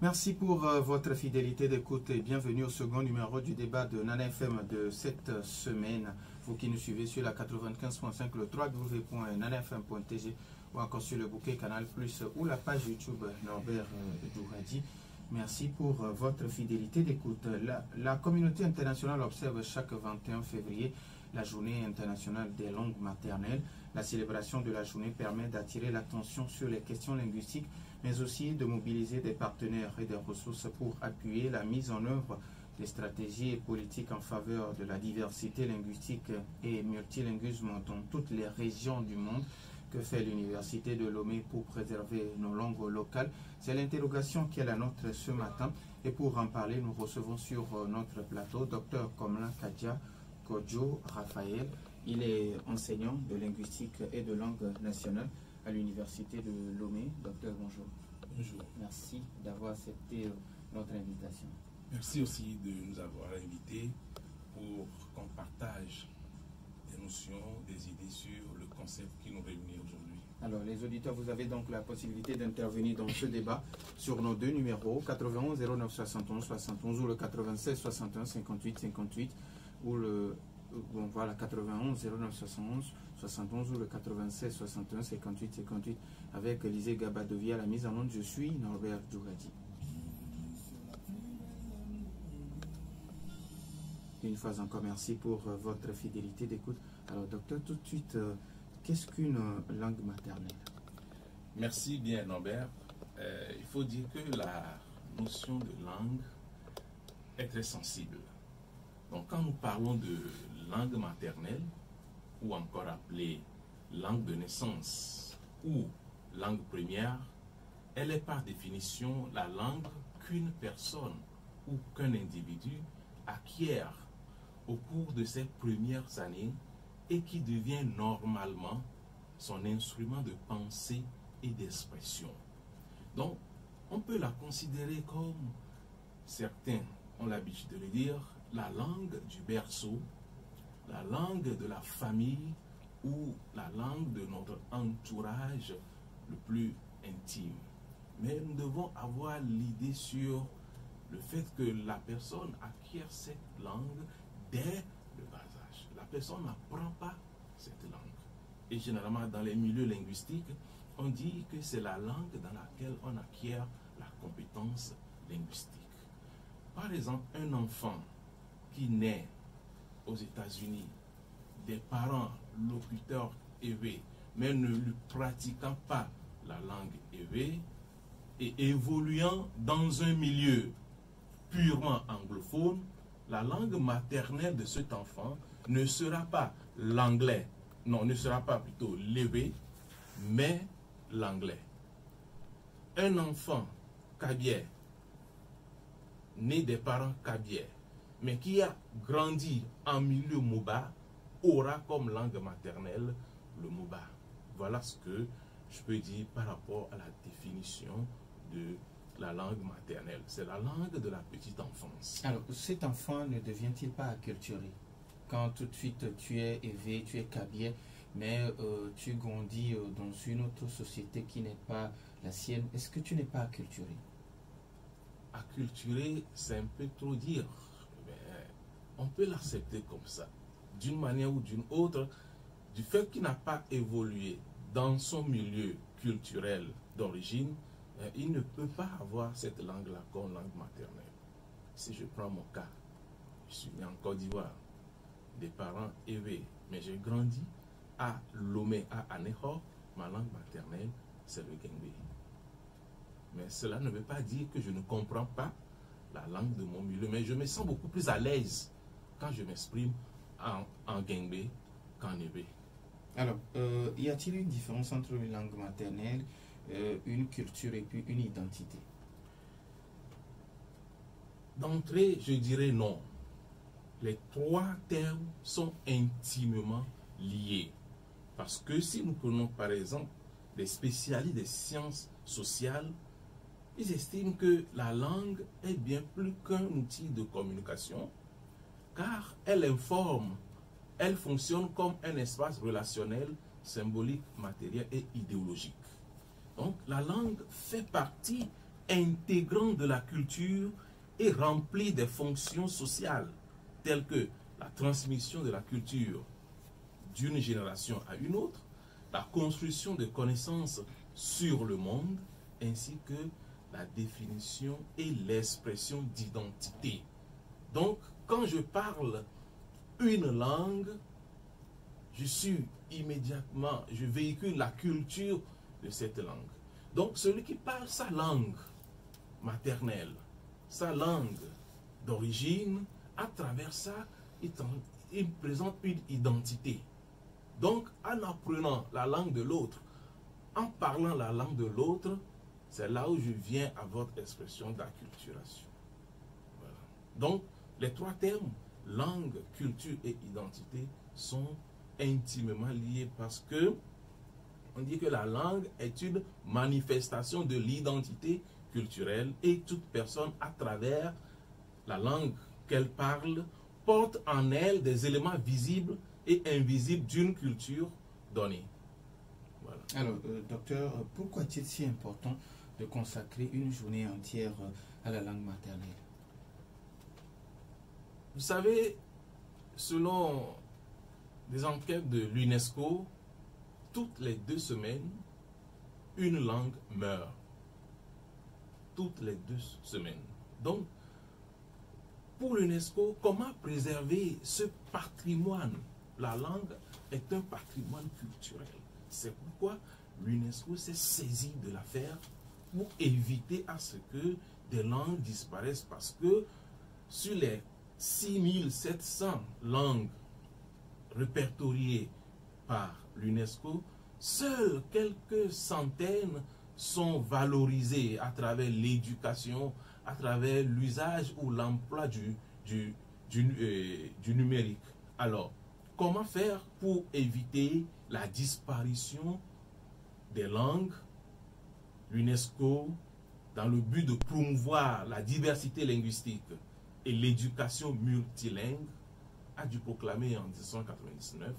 Merci pour votre fidélité d'écoute et bienvenue au second numéro du débat de Nana FM de cette semaine. Vous qui nous suivez sur la 95.5, le www.nanafm.tg ou encore sur le bouquet Canal Plus ou la page YouTube Norbert Douradi. Merci pour votre fidélité d'écoute. La communauté internationale observe chaque 21 février la journée internationale des langues maternelles. La célébration de la journée permet d'attirer l'attention sur les questions linguistiques, mais aussi de mobiliser des partenaires et des ressources pour appuyer la mise en œuvre des stratégies et politiques en faveur de la diversité linguistique et multilinguisme dans toutes les régions du monde. Que fait l'Université de Lomé pour préserver nos langues locales? C'est l'interrogation qui est la nôtre ce matin. Et pour en parler, nous recevons sur notre plateau Dr Komla Kadia Kodjo Raphaël. Il est enseignant de linguistique et de langue nationale à l'Université de Lomé. Docteur, bonjour. Bonjour. Merci d'avoir accepté notre invitation. Merci aussi de nous avoir invités pour qu'on partage des notions, des idées sur le concept qui nous réunit aujourd'hui. Alors, les auditeurs, vous avez donc la possibilité d'intervenir dans ce débat sur nos deux numéros, 91 09 71 71 ou le 96 61 58 58 ou le... Bon, voilà, 91 09 71 71 ou le 96 61 58 58 avec Lisée Gabadovi à la mise en onde. Je suis Norbert Douradi. Une fois encore, merci pour votre fidélité d'écoute. Alors, docteur, tout de suite, qu'est-ce qu'une langue maternelle? Merci bien, Norbert. Il faut dire que la notion de langue est très sensible. Donc, quand nous parlons de langue maternelle, ou encore appelée langue de naissance ou langue première, elle est par définition la langue qu'une personne ou qu'un individu acquiert au cours de ses premières années et qui devient normalement son instrument de pensée et d'expression. Donc, on peut la considérer comme, certains ont l'habitude de le dire, la langue du berceau, la langue de la famille ou la langue de notre entourage le plus intime. Mais nous devons avoir l'idée sur le fait que la personne acquiert cette langue dès le bas âge. La personne n'apprend pas cette langue. Et généralement, dans les milieux linguistiques, on dit que c'est la langue dans laquelle on acquiert la compétence linguistique. Par exemple, un enfant qui naît aux États-Unis, des parents locuteurs éveillés, mais ne lui pratiquant pas la langue éveillée et évoluant dans un milieu purement anglophone, la langue maternelle de cet enfant ne sera pas l'anglais, non, ne sera pas plutôt l'éveillé, mais l'anglais. Un enfant kabier, né des parents kabier, mais qui a grandi en milieu Moba, aura comme langue maternelle le Moba. Voilà ce que je peux dire par rapport à la définition de la langue maternelle. C'est la langue de la petite enfance. Alors, cet enfant ne devient-il pas acculturé? Quand tout de suite tu es éveillé, tu es kabier, mais tu grandis dans une autre société qui n'est pas la sienne, est-ce que tu n'es pas acculturé? Acculturé, c'est un peu trop dire. Mais on peut l'accepter comme ça, d'une manière ou d'une autre, du fait qu'il n'a pas évolué dans son milieu culturel d'origine, il ne peut pas avoir cette langue-là comme langue maternelle. Si je prends mon cas, je suis né en Côte d'Ivoire, des parents éveillés, mais j'ai grandi à Lomé, à Aného, ma langue maternelle, c'est le Guingbé. Mais cela ne veut pas dire que je ne comprends pas la langue de mon milieu, mais je me sens beaucoup plus à l'aise quand je m'exprime en Guingbé qu'en Évé. Alors, y a-t-il une différence entre une langue maternelle, une culture et puis une identité? D'entrée, je dirais non. Les trois termes sont intimement liés. Parce que si nous prenons par exemple des spécialistes des sciences sociales, ils estiment que la langue est bien plus qu'un outil de communication, car elle informe, elle fonctionne comme un espace relationnel, symbolique, matériel et idéologique. Donc la langue fait partie intégrante de la culture et remplit des fonctions sociales telles que la transmission de la culture d'une génération à une autre, la construction de connaissances sur le monde, ainsi que la définition et l'expression d'identité. Donc, quand je parle une langue, je véhicule la culture de cette langue. Donc, celui qui parle sa langue maternelle, sa langue d'origine, à travers ça, il présente une identité. Donc, en apprenant la langue de l'autre, en parlant la langue de l'autre, c'est là où je viens à votre expression d'acculturation. Voilà. Donc, les trois termes, langue, culture et identité, sont intimement liés parce que on dit que la langue est une manifestation de l'identité culturelle et toute personne, à travers la langue qu'elle parle, porte en elle des éléments visibles et invisibles d'une culture donnée. Voilà. Alors, docteur, pourquoi est-il si important de consacrer une journée entière à la langue maternelle? Vous savez, selon des enquêtes de l'UNESCO, toutes les 2 semaines, une langue meurt. Toutes les 2 semaines. Donc, pour l'UNESCO, comment préserver ce patrimoine? La langue est un patrimoine culturel. C'est pourquoi l'UNESCO s'est saisi de l'affaire pour éviter à ce que des langues disparaissent, parce que sur les 6700 langues répertoriées par l'UNESCO, seules quelques centaines sont valorisées à travers l'éducation, à travers l'usage ou l'emploi du numérique. Alors, comment faire pour éviter la disparition des langues? L'UNESCO, dans le but de promouvoir la diversité linguistique et l'éducation multilingue, a dû proclamer en 1999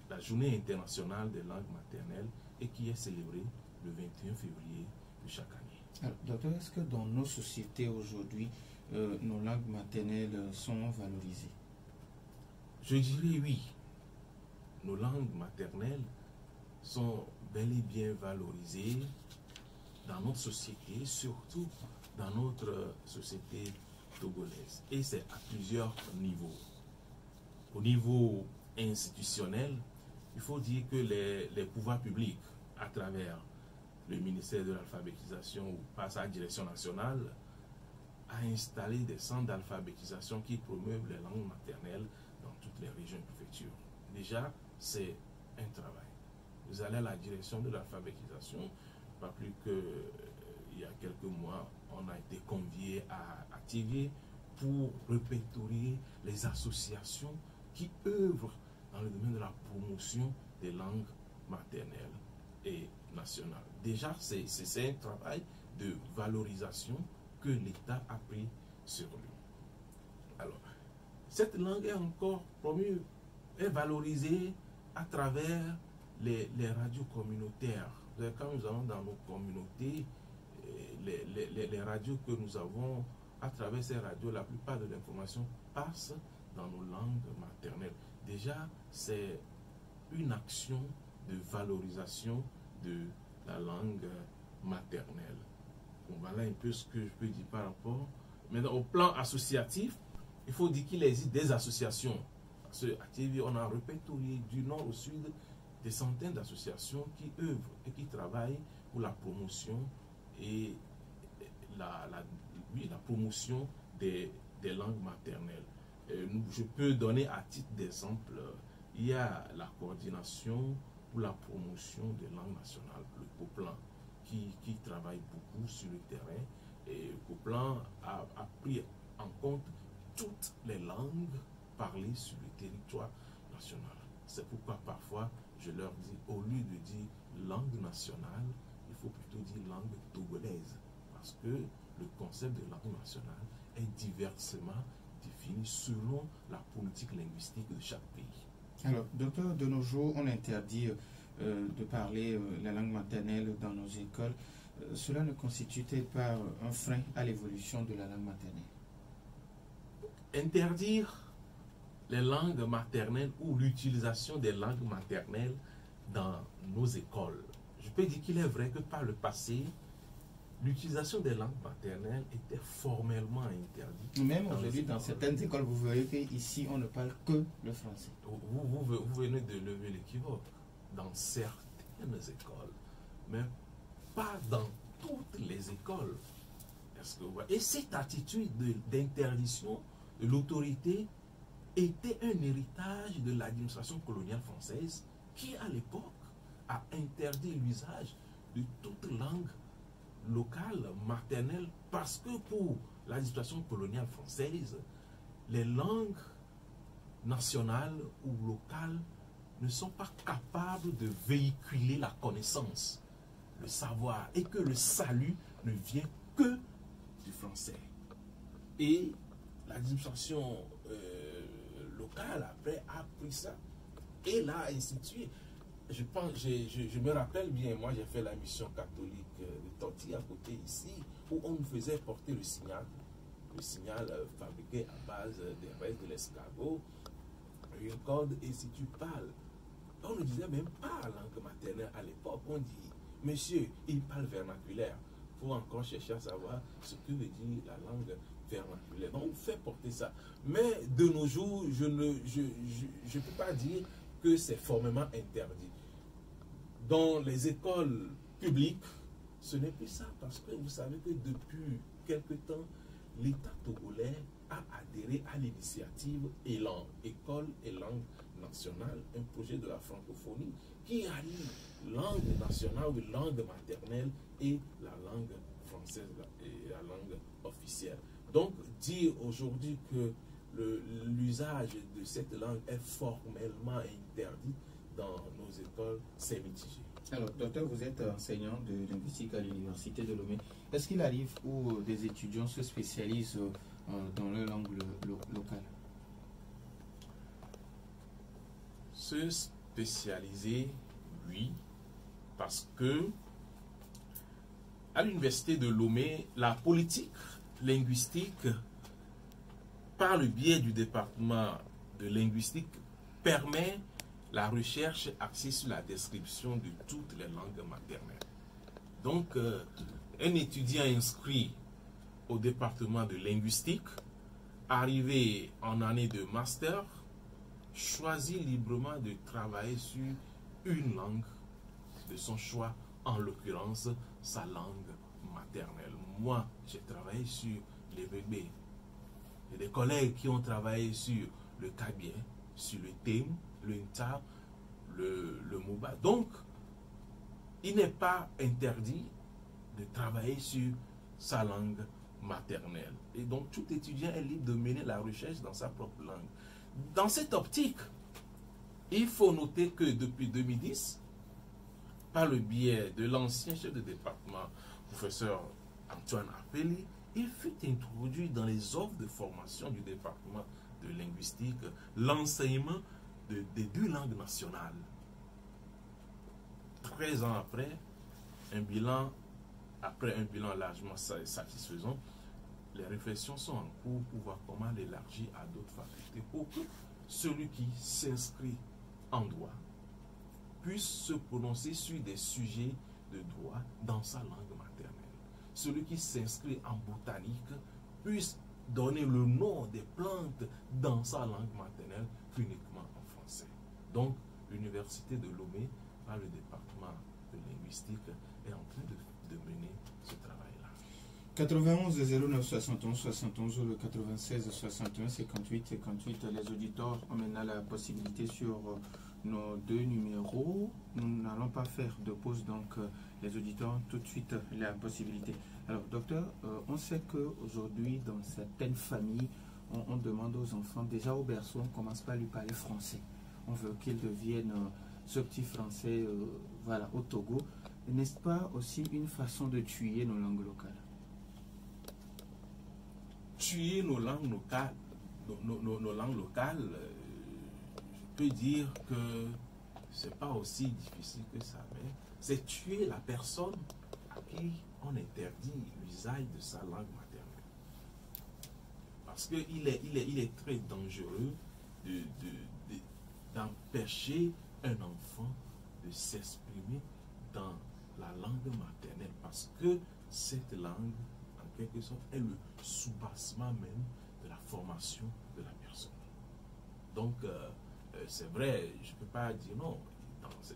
la Journée internationale des langues maternelles, et qui est célébrée le 21 février de chaque année. Alors, docteur, est-ce que dans nos sociétés aujourd'hui, nos langues maternelles sont valorisées? Je dirais oui. Nos langues maternelles sont bel et bien valorisées dans notre société, surtout dans notre société togolaise. Et c'est à plusieurs niveaux. Au niveau institutionnel, il faut dire que les pouvoirs publics, à travers le ministère de l'alphabétisation ou par sa direction nationale, a installé des centres d'alphabétisation qui promeuvent les langues maternelles dans toutes les régions et préfectures. Déjà, c'est un travail. Vous allez à la direction de l'alphabétisation, pas plus qu'il y a quelques mois, on a été conviés à Tivier pour répertorier les associations qui œuvrent dans le domaine de la promotion des langues maternelles et nationales. Déjà, c'est un travail de valorisation que l'État a pris sur lui. Alors, cette langue est encore promue, est valorisée à travers les radios communautaires. Quand nous allons dans nos communautés, les radios que nous avons, à travers ces radios, la plupart de l'information passe dans nos langues maternelles. Déjà, c'est une action de valorisation de la langue maternelle. Bon, voilà un peu ce que je peux dire par rapport. Maintenant, au plan associatif, il faut dire qu'il existe des associations. Parce qu'à TV, on a répertorié du nord au sud des centaines d'associations qui œuvrent et qui travaillent pour la promotion et la promotion des langues maternelles. Je peux donner à titre d'exemple, il y a la coordination pour la promotion des langues nationales, le COPLAN, qui travaille beaucoup sur le terrain. Et le COPLAN a pris en compte toutes les langues parlées sur le territoire national. C'est pourquoi parfois je leur dis, au lieu de dire langue nationale, il faut plutôt dire langue togolaise. Parce que le concept de langue nationale est diversement défini selon la politique linguistique de chaque pays. Alors, docteur, de nos jours, on interdit de parler la langue maternelle dans nos écoles. cela ne constitue-t-il pas un frein à l'évolution de la langue maternelle? Interdire les langues maternelles ou l'utilisation des langues maternelles dans nos écoles. Je peux dire qu'il est vrai que par le passé, l'utilisation des langues maternelles était formellement interdite. Même aujourd'hui, dans certaines écoles, vous verrez qu'ici, on ne parle que le français. Vous venez de lever l'équivoque. Dans certaines écoles, mais pas dans toutes les écoles. Et cette attitude d'interdiction de l'autorité était un héritage de l'administration coloniale française qui, à l'époque, a interdit l'usage de toute langue locale, maternelle, parce que pour l'administration coloniale française, les langues nationales ou locales ne sont pas capables de véhiculer la connaissance, le savoir, et que le salut ne vient que du français. Et l'administration locale après a pris ça et l'a institué. Je me rappelle bien, moi j'ai fait la mission catholique de Torti à côté ici, où on nous faisait porter le signal fabriqué à base des restes de l'escargot, une corde, et si tu parles, on ne disait même pas langue maternelle à l'époque, on dit, monsieur, il parle vernaculaire. Il faut encore chercher à savoir ce que veut dire la langue vernaculaire. Donc on fait porter ça. Mais de nos jours, je ne peux pas dire que c'est formellement interdit. Dans les écoles publiques, ce n'est plus ça, parce que vous savez que depuis quelque temps, l'État togolais a adhéré à l'initiative ELAN, École et langue nationale, un projet de la francophonie qui allie langue nationale ou langue maternelle et la langue française et la langue officielle. Donc, dire aujourd'hui que l'usage de cette langue est formellement interdit dans nos écoles, c'est mitigé. Alors, docteur, vous êtes enseignant de linguistique à l'université de Lomé. Est-ce qu'il arrive où des étudiants se spécialisent dans leur langue locale? Se spécialiser, oui, parce que à l'université de Lomé, la politique linguistique, par le biais du département de linguistique, permet la recherche axée sur la description de toutes les langues maternelles. Donc, un étudiant inscrit au département de linguistique, arrivé en année de master, choisit librement de travailler sur une langue de son choix, en l'occurrence sa langue maternelle. Moi, j'ai travaillé sur les bébés. Il y a des collègues qui ont travaillé sur le kabien, sur le thème, le nta, le moba. Donc, il n'est pas interdit de travailler sur sa langue maternelle. Et donc, tout étudiant est libre de mener la recherche dans sa propre langue. Dans cette optique, il faut noter que depuis 2010, par le biais de l'ancien chef de département, professeur Antoine Apeli, il fut introduit dans les offres de formation du département de linguistique l'enseignement des deux langues nationales. 13 ans après un bilan largement satisfaisant, les réflexions sont en cours pour voir comment l'élargir à d'autres facultés pour que celui qui s'inscrit en droit puisse se prononcer sur des sujets de droit dans sa langue maternelle. Celui qui s'inscrit en botanique puisse donner le nom des plantes dans sa langue maternelle uniquement en français. Donc, l'université de Lomé, par le département de linguistique, est en train de mener ce travail-là. 91 09 71 71 ou le 96 61 58 58. Les auditeurs ont maintenant la possibilité sur nos deux numéros. Nous n'allons pas faire de pause, donc les auditeurs ont tout de suite la possibilité. Alors, docteur, on sait qu'aujourd'hui, dans certaines familles, on demande aux enfants, déjà au berceau, on commence pas à lui parler français. On veut qu'il devienne ce petit français voilà, au Togo. N'est-ce pas aussi une façon de tuer nos langues locales? Tuer nos langues locales, nos langues locales, je peux dire que c'est pas aussi difficile que ça, mais c'est tuer la personne à qui on interdit l'usage de sa langue maternelle. Parce qu'il est très dangereux d'empêcher un enfant de s'exprimer dans la langue maternelle. Parce que cette langue, en quelque sorte, est le soubassement même de la formation de la personne. Donc, c'est vrai, je ne peux pas dire non.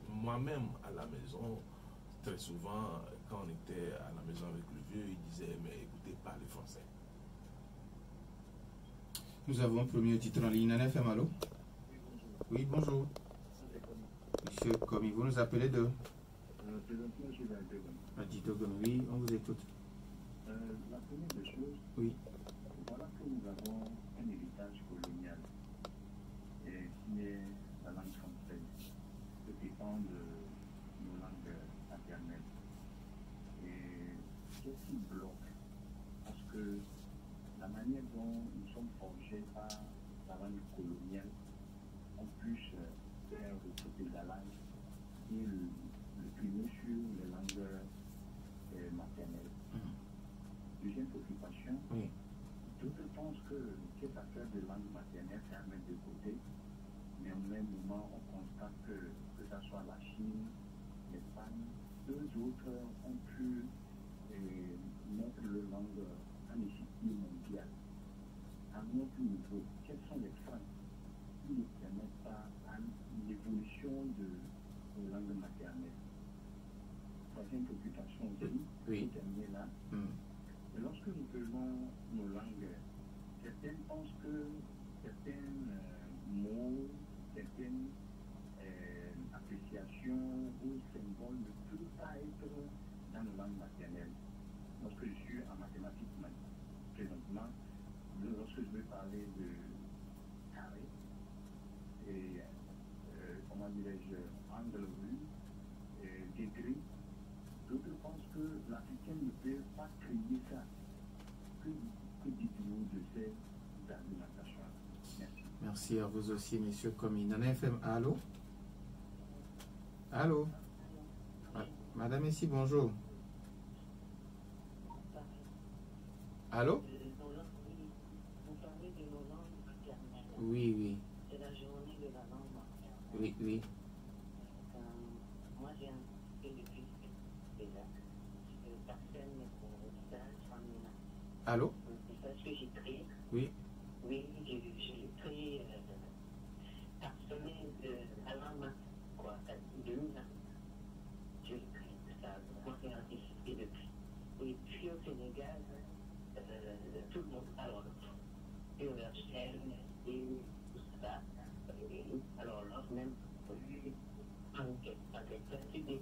Moi-même, à la maison, très souvent, quand on était à la maison avec le vieux, il disait, mais écoutez, parlez français. Nous avons un premier titre en ligne. NFM, allô? Oui, bonjour. Monsieur Komi, vous nous appelez de Aditogon, oui, on vous écoute. La première des choses, oui. Voilà que nous avons un héritage colonial qui est la langue française, qui dépend de nos langues maternelles. Et qu'est-ce qui bloque? Parce que la manière dont nous sommes forgés par la langue coloniale, en plus vers le côté de la langue, et le primer sur les langues maternelles. Deuxième préoccupation, Oui. d'autres pensent que cette affaire de langue maternelle, c'est à mettre de côté, mais au même moment, on constate que ce soit la Chine, l'Espagne, eux autres ont pu mettre leur langue en échiquier mondial. À notre niveau, quels sont les freins qui ne permettent pas à l'évolution de nos langues maternelles? Troisième préoccupation aussi, oui. pour terminer là. Lorsque nous faisons nos langues, certains pensent que certains mots, certaines appréciations ou symboles ne peuvent pas être dans nos langues maternelles. Lorsque je suis en mathématiques présentement, lorsque je vais parler de carré et comment dirais-je, angle rue, degré, d'autres pensent que l'Africain ne peut pas créer ça. Que dites-vous de ces argumentations? Merci. Merci à vous aussi, monsieur Komi. Nana FM, allô? Allô? Madame ici, bonjour. Allô? Vous parlez de nos langues maternelles. Oui, oui. C'est la journée de la langue maternelle. Oui, oui. Moi, j'ai un peu de piste déjà. Personne ne peut ça. Allô? C'est ce que j'ai créé. Oui. Oui, j'ai créé parsemé de la langue, quoi, 2000 ans. J'ai créé ça. Moi, j'ai anticipé depuis. Et puis au Sénégal, tout le monde, alors, universel et tout ça. Alors là, même, avec des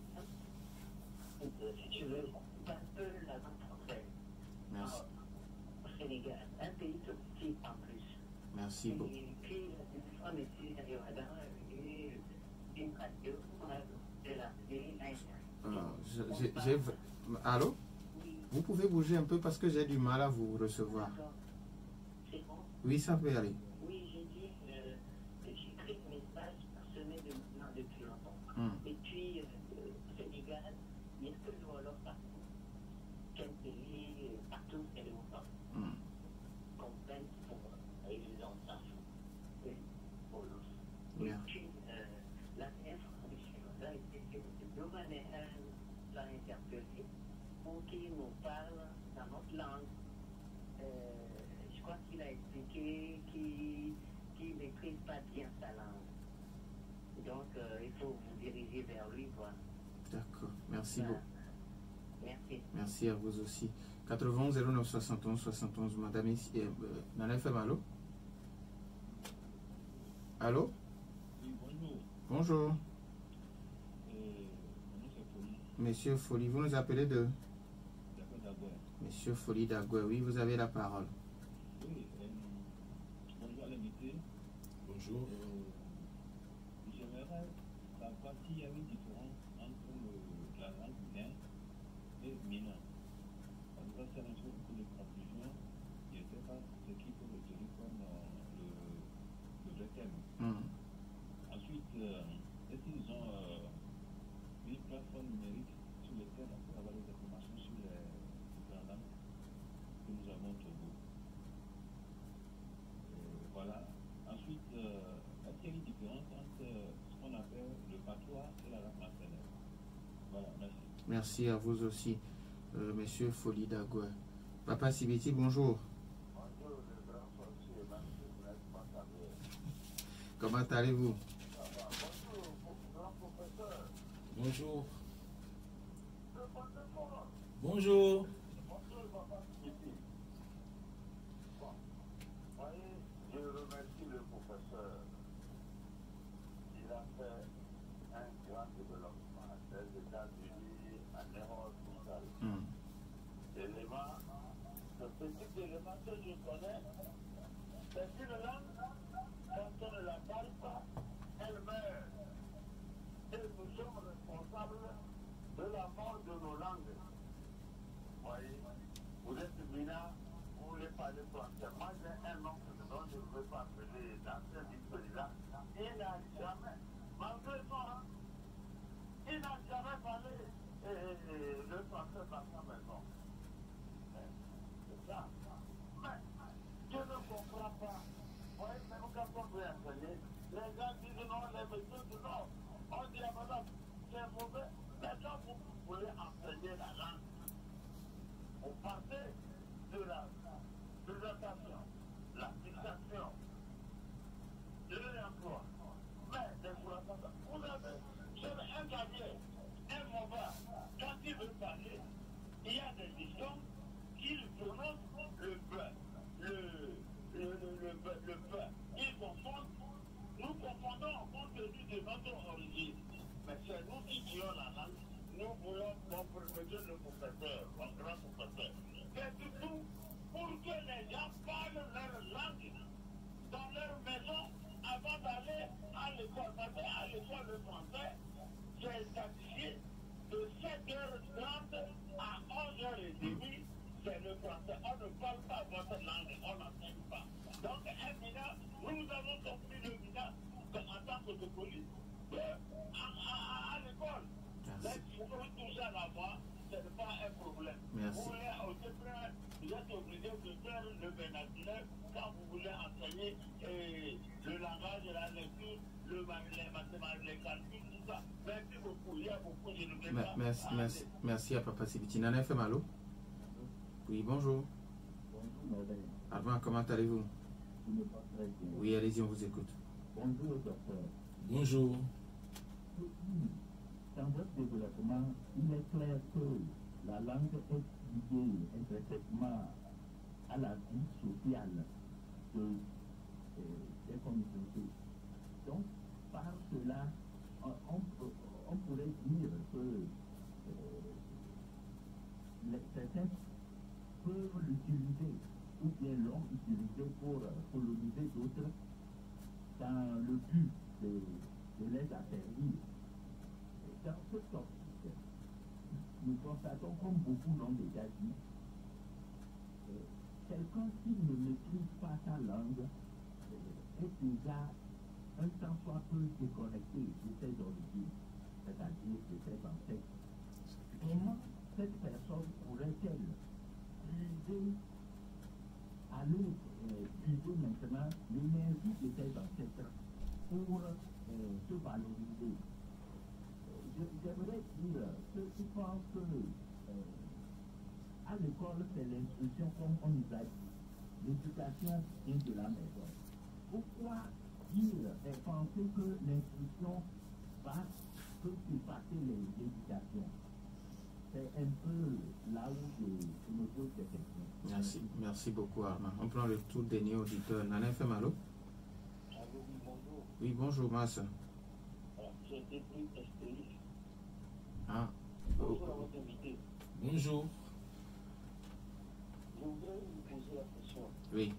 si tu veux, un peu la langue française. Merci. Au Sénégal, un pays tout petit en plus. Merci beaucoup. Et puis, on était à Yoruba et une radio de la Allô? Vous pouvez bouger un peu parce que j'ai du mal à vous recevoir. C'est bon? Oui, ça peut aller. Oui, j'ai dit que j'écris des messages parsemés de mouvements depuis longtemps. Et puis, au Sénégal, il y a que le Wolof partout. Quel pays, partout, c'est le Wolof. Comprennent pour les enfants. Oui, Wolof. Et puis, la information, là, Giovanni l'a interpellé pour qu'il nous parle dans notre langue. Je crois qu'il a expliqué qu'il ne maîtrise pas bien sa langue. Donc, il faut vous diriger vers lui, quoi. D'accord. Merci beaucoup. Merci. Merci à vous aussi. 91 09 71 71, madame ici. Nana FM, allô? Allô? Oui, bonjour. Bonjour. Monsieur Folie. Monsieur Folie, vous nous appelez de? D'Agoué. Monsieur Folie d'Agoué, oui, vous avez la parole. Oui, bonjour à l'invité. Bonjour. J'aimerais savoir s'il y a une différence entre la langue bilingue et mina. En tout cas, c'est un truc pour les confusions. Je ne sais pas ce qu'il faut retenir comme le vrai thème. Ensuite, est-ce qu'ils ont une plateforme numérique sur laquelle on peut avoir des informations sur les Merci à vous aussi, Monsieur Folie Dagoué. Papa Sibiti, bonjour. Bonjour, le grand sorcier, Comment allez-vous? Bonjour, grand professeur. Bonjour. Bonjour. Bonjour. Bonjour, papa Sibiti. Bon, voyez, je remercie le professeur. Il a fait un grand développement des États-Unis en Europe totale. L'élément, le petit élément que je connais, c'est une langue, quand on ne la parle pas, elle meurt. Et nous sommes responsables de la mort de nos langues. Voyez, vous êtes minant, vous voulez parler français. Moi, j'ai un oncle dont je ne veux pas appeler l'ancien vice-président. Il n'a jamais, malgré ça, il n'a jamais parlé le français dans sa maison. C'est ça. Mais je ne comprends pas. Vous voyez, même quand on veut enseigner, les gens disent non, les messieurs disent non. On dit à madame, c'est mauvais. Mais quand vous voulez enseigner la langue, vous partez de la présentation, la fixation, de l'emploi. Mais l'exploitation, vous avez, sur un gabier, un mobile, quand il veut parler, il y a des dictons qu'il prononce le beurre, le beurre. Ils confondent, nous confondons compte tenu de notre origine. Mais c'est nous qui tuons la langue. Nous voulons compromettre le professeur, mon grand professeur. C'est surtout pour que les gens parlent leur langue dans leur maison avant d'aller à l'école. Parce qu'à l'école, le français, c'est statifié de 7h30 à 11h30. C'est le français. On ne parle pas votre langue, on n'enseigne pas. Donc, un mineur, nous avons compris le mineur en tant que police à l'école. Mais pour toucher à la voix, ce n'est pas un problème. Merci. Vous voulez vous êtes obligé de faire le vernaculaire quand vous voulez enseigner le langage, la lecture, les mathématiques, les calculs, tout ça. Merci beaucoup. Il y a beaucoup, je ne vais pas. Merci à Papa Sibiti. Nana fait malo? Oui, bonjour. Bonjour, madame. Avant, comment allez-vous? Je me porte très bien. Oui, allez-y, on vous écoute. Bonjour, docteur. Bonjour. Dans votre développement, il est clair que la langue est liée intrinsèquement à la vie sociale des communautés. Donc, par cela, on pourrait dire que certains peuvent l'utiliser ou bien l'ont utilisé pour coloniser d'autres dans le but de les affaiblir. Dans cette optique, nous constatons, comme beaucoup l'ont déjà dit, quelqu'un qui ne maîtrise pas sa langue est déjà un tant soit peu déconnecté de ses origines, c'est-à-dire de ses ancêtres. Comment cette personne pourrait-elle puiser maintenant l'énergie de ses ancêtres pour se valoriser? J'aimerais dire que je pense que à l'école, c'est l'instruction comme on nous a dit. L'éducation vient de la maison. Pourquoi dire et penser que l'instruction va surpasser l'éducation? C'est un peu là où je me pose des questions. Merci beaucoup, Armand. On prend le tour des dernier auditeur. Nana fait malo? Bonjour. Oui, bonjour, Massa. J'ai été pris STI. Ah. Bonjour à votre invité. Bonjour. Je voudrais vous poser la question. Oui.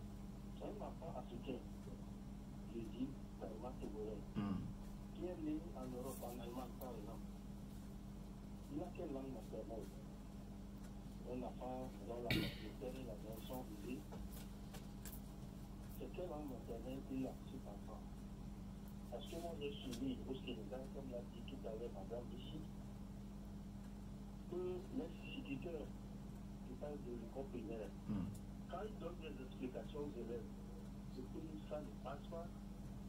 C'est un enfant africain, je dis, Taïwan Togolais, qui est né en Europe, en Allemagne par exemple. Il a quelle langue maternelle? Un enfant dont la maternelle et la mère sont usées. C'est quelle langue maternelle il a cet enfant? Parce que moi j'ai suivi au Sénégal, comme l'a dit tout à l'heure madame ici, que les instituteurs qui parlent de l'école primaire, quand ils donnent des explications aux élèves, ce que ça ne passe pas,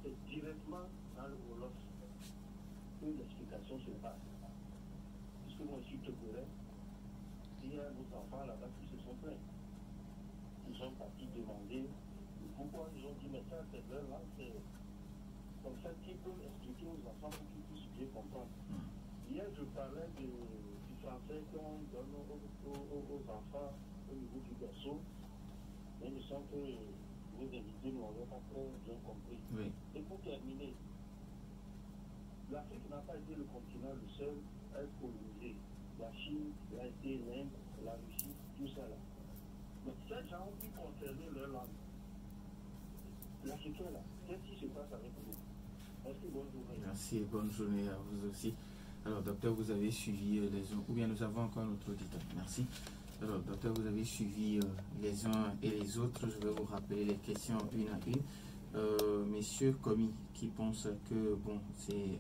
c'est directement dans le Wolof que l'explication se passe. Puisque que moi je suis togolais, il y a nos enfants là-bas qui se sont plaints. Ils sont partis demander pourquoi ils ont dit mais ça c'est leur langue, c'est comme ça qu'ils peuvent expliquer aux enfants pour qu'ils puissent bien comprendre. Hier je parlais du français qu'on donne aux enfants au niveau du berceau, mais il me semble que les invités ne l'ont pas très bien compris. Oui. Et pour terminer, l'Afrique n'a pas été le continent le seul à être colonisé. La Chine, a été l'Inde, la Russie, tout ça là. Donc ces gens ont pu conserver leur langue. L'Africain là, qu'est-ce qui se passe avec nous? Merci, bonne journée. Merci et bonne journée à vous aussi. Alors, docteur, vous avez suivi les uns, ou bien nous avons encore notre auditeur. Merci. Alors, docteur, vous avez suivi les uns et les autres. Je vais vous rappeler les questions une à une. Monsieur Commis, qui pense que bon, c'est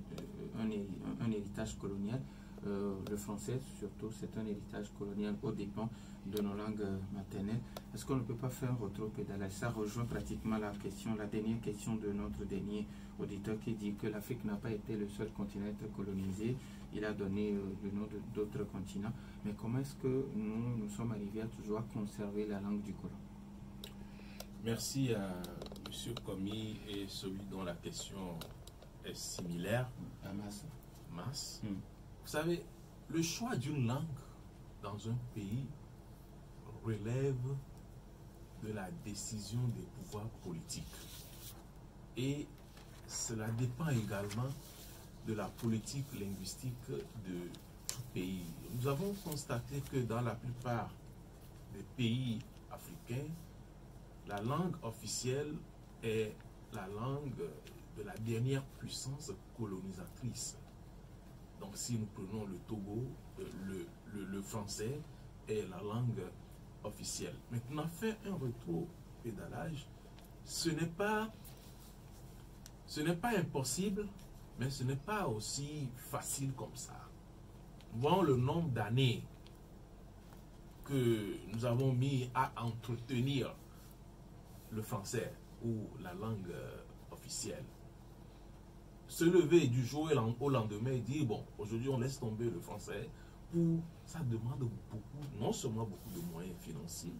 un héritage colonial. Le français, surtout, c'est un héritage colonial aux dépens de nos langues maternelles. Est-ce qu'on ne peut pas faire un rétropédalage? Ça rejoint pratiquement la dernière question de notre dernier auditeur qui dit que l'Afrique n'a pas été le seul continent à être colonisé. Il a donné le nom d'autres continents. Mais comment est-ce que nous sommes arrivés à toujours conserver la langue du colon? Merci à M. Commis et celui dont la question est similaire. À Mas. Vous savez, le choix d'une langue dans un pays relève de la décision des pouvoirs politiques. Et cela dépend également de la politique linguistique de tout pays. Nous avons constaté que dans la plupart des pays africains, la langue officielle est la langue de la dernière puissance colonisatrice. Donc si nous prenons le Togo, le français est la langue officielle. Maintenant, faire un rétro-pédalage, ce n'est pas impossible, mais ce n'est pas aussi facile comme ça. Voyons le nombre d'années que nous avons mis à entretenir le français ou la langue officielle. Se lever du jour au lendemain et dire, bon, aujourd'hui on laisse tomber le français, ça demande beaucoup, non seulement beaucoup de moyens financiers,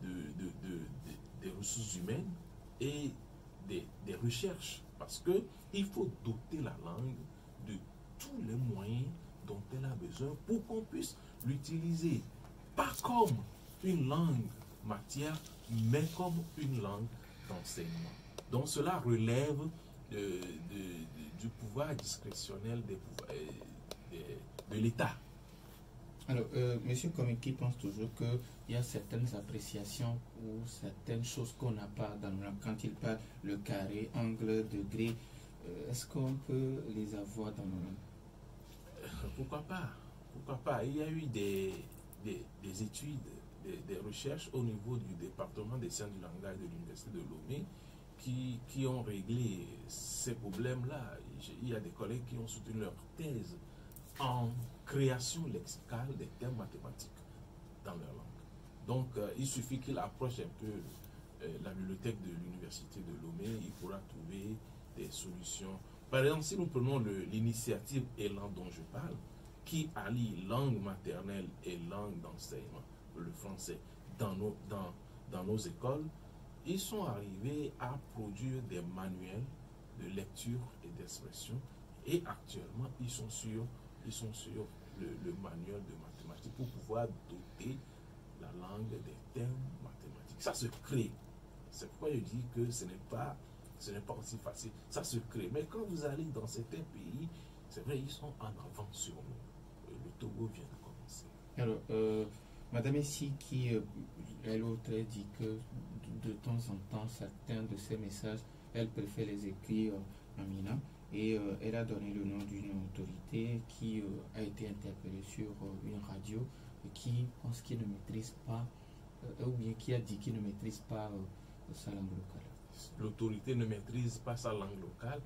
des ressources humaines et des recherches, parce qu'il faut doter la langue de tous les moyens dont elle a besoin pour qu'on puisse l'utiliser, pas comme une langue matière, mais comme une langue d'enseignement. Donc cela relève du pouvoir discrétionnel de l'État. Alors, Monsieur Komiki pense toujours qu'il y a certaines appréciations ou certaines choses qu'on n'a pas dans le langue. Quand il parle le carré, angle, degré, est-ce qu'on peut les avoir dans nos langues? Pourquoi pas? Pourquoi pas? Il y a eu des études, des recherches au niveau du département des sciences du langage de l'Université de Lomé qui ont réglé ces problèmes-là. Il y a des collègues qui ont soutenu leur thèse en création lexicale des termes mathématiques dans leur langue. Donc, il suffit qu'il approche un peu la bibliothèque de l'Université de Lomé, il pourra trouver des solutions. Par exemple, si nous prenons l'initiative Élan dont je parle, qui allie langue maternelle et langue d'enseignement, le français, dans nos écoles, ils sont arrivés à produire des manuels de lecture et d'expression et actuellement ils sont sur le manuel de mathématiques pour pouvoir doter la langue des termes mathématiques. Ça se crée. C'est pourquoi je dis que ce n'est pas aussi facile. Ça se crée. Mais quand vous allez dans certains pays, c'est vrai, ils sont en avance sur nous. Le Togo vient de commencer. Alors, Madame Essi, qui, elle autre, dit que de temps en temps, certains de ces messages, elle préfère les écrire en Mina. Et elle a donné le nom d'une autorité qui a été interpellée sur une radio et qui pense qu'il ne maîtrise pas, ou bien qui a dit qu'il ne maîtrise pas sa langue locale. L'autorité ne maîtrise pas sa langue locale.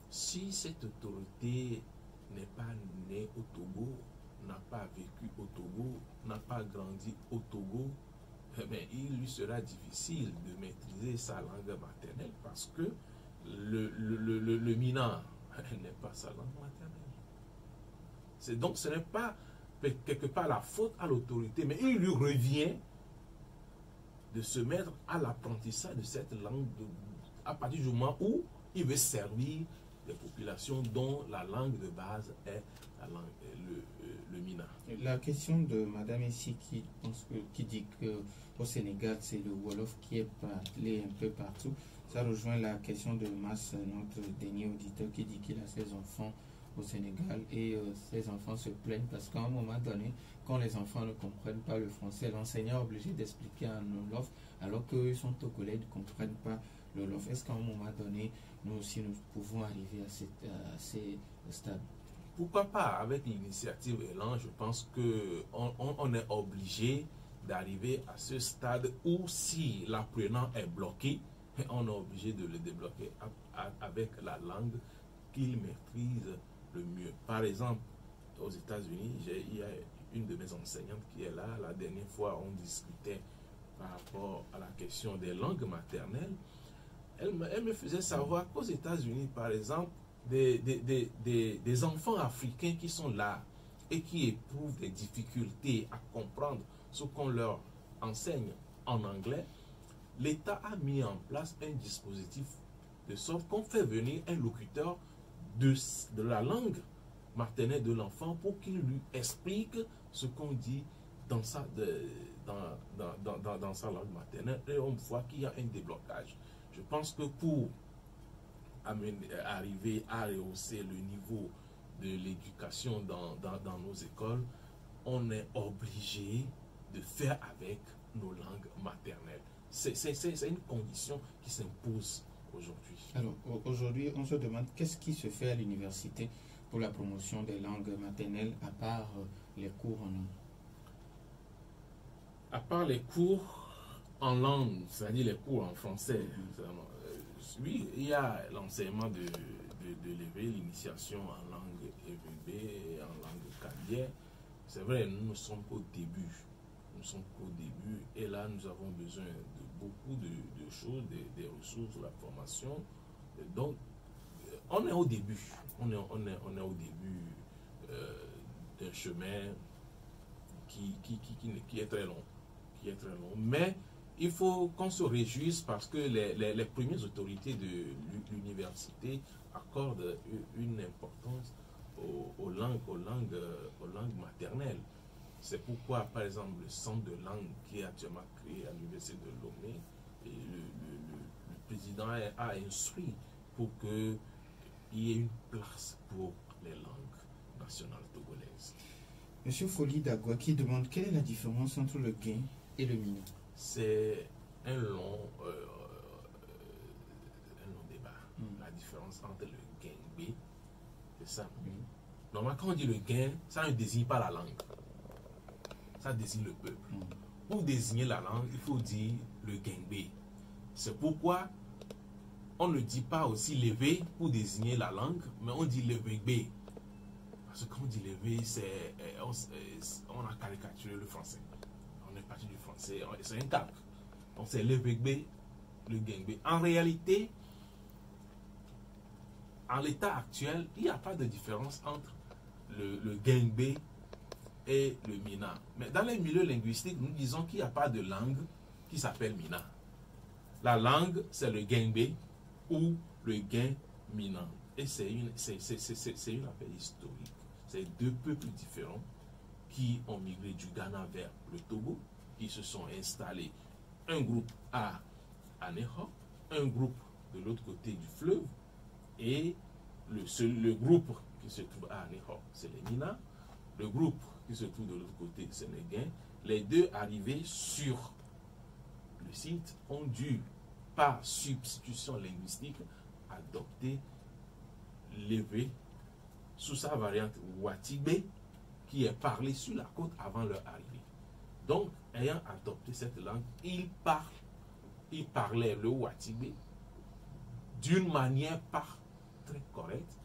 Si cette autorité n'est pas née au Togo, n'a pas vécu au Togo, n'a pas grandi au Togo, eh bien, il lui sera difficile de maîtriser sa langue maternelle parce que le Mina n'est pas sa langue maternelle. Donc ce n'est pas quelque part la faute à l'autorité, mais il lui revient de se mettre à l'apprentissage de cette langue à partir du moment où il veut servir les populations dont la langue de base est la langue, le Mina. La question de Madame ici qui dit qu'au Sénégal, c'est le Wolof qui est parlé un peu partout. Ça rejoint la question de Mas, notre dernier auditeur, qui dit qu'il a ses enfants au Sénégal et ses enfants se plaignent parce qu'à un moment donné, quand les enfants ne comprennent pas le français, l'enseignant est obligé d'expliquer en Wolof alors qu'eux sont au collège, ils ne comprennent pas le Wolof. Est-ce qu'à un moment donné, nous aussi, nous pouvons arriver à ces stades? Pourquoi pas? Avec l'initiative Elan, je pense qu'on est obligé d'arriver à ce stade où si l'apprenant est bloqué, on est obligé de le débloquer avec la langue qu'il maîtrise le mieux. Par exemple, aux États-Unis, il y a une de mes enseignantes qui est là. La dernière fois, on discutait par rapport à la question des langues maternelles. Elle me faisait savoir qu'aux États-Unis, par exemple, des enfants africains qui sont là et qui éprouvent des difficultés à comprendre ce qu'on leur enseigne en anglais, l'État a mis en place un dispositif de sorte qu'on fait venir un locuteur de la langue maternelle de l'enfant pour qu'il lui explique ce qu'on dit dans sa langue maternelle, et on voit qu'il y a un déblocage. Je pense que pour arriver à rehausser le niveau de l'éducation dans nos écoles, on est obligé de faire avec nos langues maternelles. C'est une condition qui s'impose aujourd'hui. Alors, aujourd'hui, on se demande qu'est-ce qui se fait à l'université pour la promotion des langues maternelles, à part les cours en langue? À part les cours en langue, c'est-à-dire les cours en français, oui, il y a l'enseignement de l'éveil, l'initiation en langue EVB, en langue candienne. C'est vrai, nous ne sommes qu'au début. Nous sommes qu'au début, et là, nous avons besoin de beaucoup de choses, des ressources, de la formation. Donc, on est au début. On est au début d'un chemin qui est très long. Mais il faut qu'on se réjouisse parce que les premières autorités de l'université accordent une importance aux langues maternelles. C'est pourquoi, par exemple, le centre de langue qui est actuellement créé à l'université de Lomé, et le président a instruit pour qu'il y ait une place pour les langues nationales togolaises. Monsieur Foli Dagua qui demande quelle est la différence entre le gain et le mina. C'est un long débat. La différence entre le gain-bé, c'est ça. Normalement, quand on dit le gain, ça ne désigne pas la langue. Ça désigne le peuple. Pour désigner la langue, il faut dire le gain-bé. C'est pourquoi on ne dit pas aussi levé pour désigner la langue, mais on dit levé-bé. Parce que quand on dit levé, on a caricaturé le français. On est parti du français, c'est un calque. Donc c'est levé-bé, le gain-bé. En réalité, en l'état actuel, il n'y a pas de différence entre le gain-bé et le mina. Mais dans les milieux linguistiques, nous disons qu'il n'y a pas de langue qui s'appelle mina. La langue, c'est le gain-bé ou le gain-mina. Et c'est une affaire historique. C'est deux peuples différents qui ont migré du Ghana vers le Togo, qui se sont installés. Un groupe à Aneho, un groupe de l'autre côté du fleuve, et le groupe qui se trouve à Aneho, c'est les Mina. Le groupe qui se trouve de l'autre côté, c'est les Gains. Les deux arrivés sur le site ont dû, par substitution linguistique, adopter l'évé sous sa variante Watibé, qui est parlée sur la côte avant leur arrivée. Donc, ayant adopté cette langue, ils parlaient le Watibé d'une manière pas très correcte,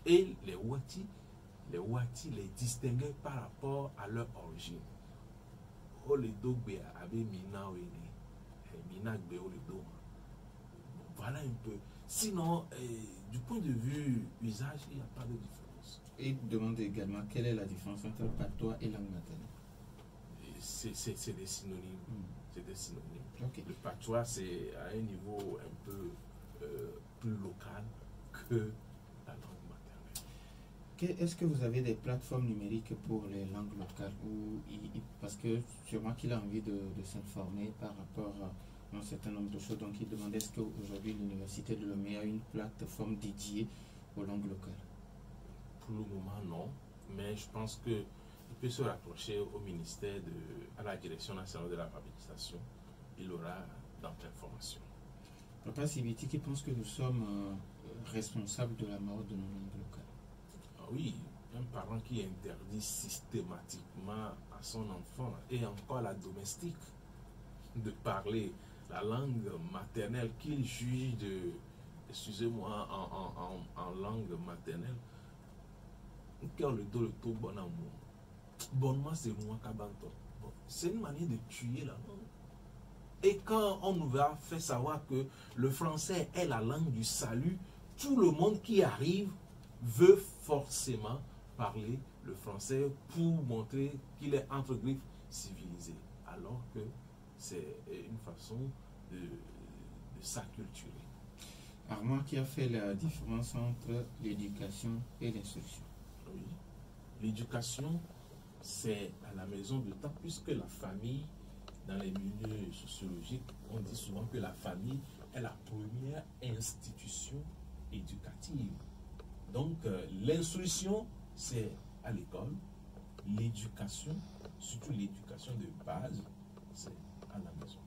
et les Wati les distinguaient par rapport à leur origine. Voilà un peu. Sinon, du point de vue usage, il n'y a pas de différence. chose. Il demande également quelle est la différence entre patois et langue maternelle. C'est des synonymes. C'est des synonymes. Okay. Le patois, c'est à un niveau un peu plus local que la langue maternelle. Est-ce que vous avez des plateformes numériques pour les langues locales parce que sûrement qu'il a envie de s'informer par rapport à un certain nombre de choses. Donc il demandait est-ce qu'aujourd'hui l'Université de Lomé a une plateforme dédiée aux langues locales? Pour le moment, non. Mais je pense qu'il peut se rapprocher au ministère, à la Direction nationale de l'alphabétisation. Il aura d'ample information. Papa Sibiti qui pense que nous sommes responsables de la mort de nos langues locales. Ah oui, un parent qui interdit systématiquement à son enfant et encore à la domestique de parler la langue maternelle qu'il juge excusez-moi, en langue maternelle. C'est une manière de tuer la langue. Et quand on nous a fait savoir que le français est la langue du salut, tout le monde qui arrive veut forcément parler le français pour montrer qu'il est entre griffes civilisé. Alors que c'est une façon de s'acculturer. Armand qui a fait la différence entre l'éducation et l'instruction. Oui. L'éducation, c'est à la maison de temps, puisque la famille, dans les milieux sociologiques, on dit souvent que la famille est la première institution éducative. Donc, l'instruction, c'est à l'école. L'éducation, surtout l'éducation de base, c'est à la maison.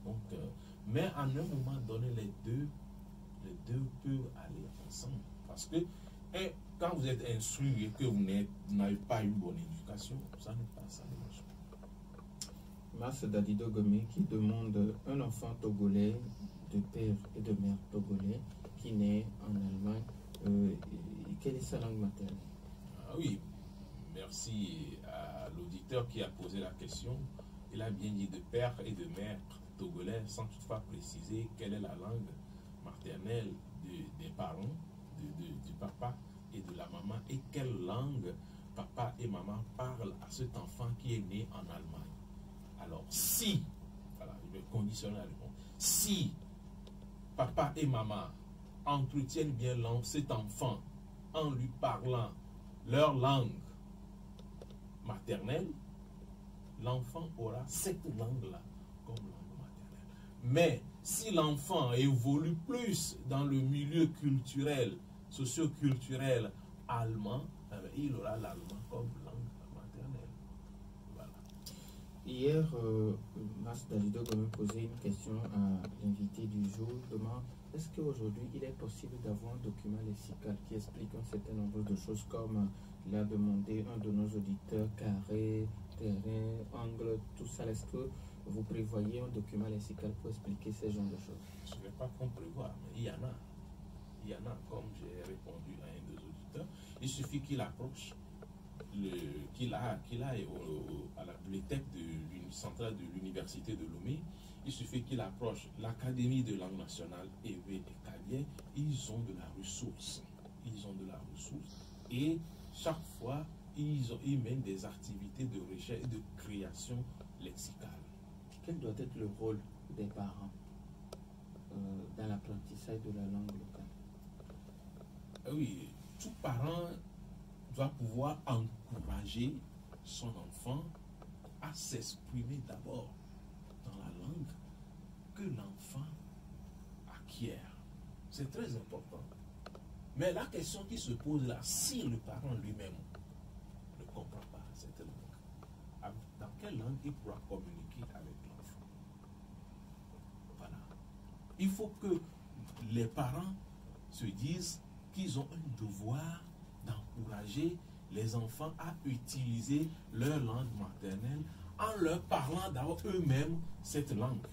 Donc, mais à un moment donné, les deux peuvent aller ensemble. Parce que quand vous êtes instruit et que vous n'avez pas une bonne éducation, ça n'est pas ça. Mas Dadido Gomé qui demande un enfant togolais de père et de mère togolais qui naît en Allemagne, quelle est sa langue maternelle? Ah oui, merci à l'auditeur qui a posé la question. Il a bien dit de père et de mère togolais sans toutefois préciser quelle est la langue maternelle des parents, du papa et de la maman, et quelle langue papa et maman parlent à cet enfant qui est né en Allemagne. Alors, si, voilà, je vais conditionner la réponse, si papa et maman entretiennent bien cet enfant en lui parlant leur langue maternelle, l'enfant aura cette langue-là comme langue maternelle. Mais si l'enfant évolue plus dans le milieu culturel, socio-culturel allemand, il aura l'allemand comme langue maternelle. Voilà. Hier, Mas Dalido m'a posé une question à l'invité du jour. Demande est-ce qu'aujourd'hui il est possible d'avoir un document lexical qui explique un certain nombre de choses comme l'a demandé un de nos auditeurs, carré, terrain, angle, tout ça. Est-ce que vous prévoyez un document lexical pour expliquer ce genre de choses? Je ne vais pas qu'on prévoit, mais il y en a. Il y en a, comme j'ai répondu à un des auditeurs. Il suffit qu'il approche, qu'il aille à la bibliothèque centrale de l'université de Lomé. Il suffit qu'il approche l'Académie de langue nationale EV et Calier. Ils ont de la ressource. Ils ont de la ressource. Et chaque fois, ils mènent des activités de recherche et de création lexicale. Quel doit être le rôle des parents dans l'apprentissage de la langue locale? Oui, tout parent doit pouvoir encourager son enfant à s'exprimer d'abord dans la langue que l'enfant acquiert. C'est très important. Mais la question qui se pose là, si le parent lui-même ne comprend pas cette langue, dans quelle langue il pourra communiquer avec l'enfant? Voilà. Il faut que les parents se disent qu'ils ont un devoir d'encourager les enfants à utiliser leur langue maternelle en leur parlant d'abord eux-mêmes cette langue.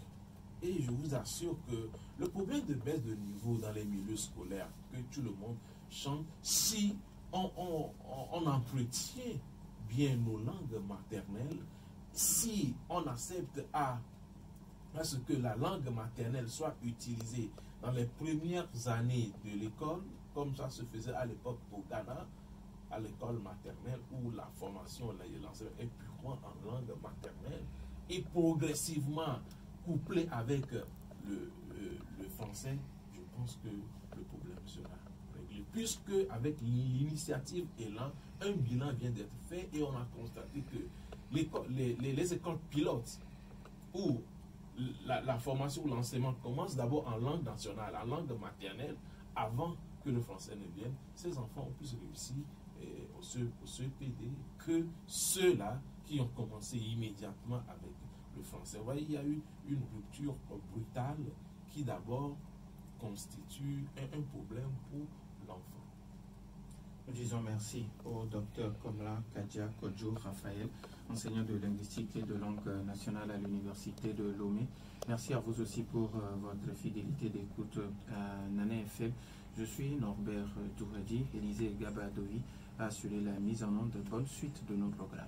Et je vous assure que le problème de baisse de niveau dans les milieux scolaires, que tout le monde chante, si on entretient bien nos langues maternelles, si on accepte à ce que la langue maternelle soit utilisée dans les premières années de l'école, comme ça se faisait à l'époque au Ghana, à l'école maternelle où la formation, l'enseignement est purement en langue maternelle et progressivement couplé avec le français, je pense que le problème sera réglé. Puisque avec l'initiative Élan, un bilan vient d'être fait et on a constaté que les écoles pilotes où la formation ou l'enseignement commence d'abord en langue nationale, en langue maternelle, avant que le français ne vienne, ces enfants ont plus réussi au CEPD que ceux-là qui ont commencé immédiatement avec le français. Vous voyez, il y a eu une rupture brutale qui d'abord constitue un problème pour l'enfant. Nous disons merci au docteur Komla Kadia Kodjo Raphaël, enseignant de linguistique et de langue nationale à l'université de Lomé. Merci à vous aussi pour votre fidélité d'écoute à Nana FM. Je suis Norbert Touradi. Élisée Gabadoui a assuré la mise en onde de bonne suite de nos programmes.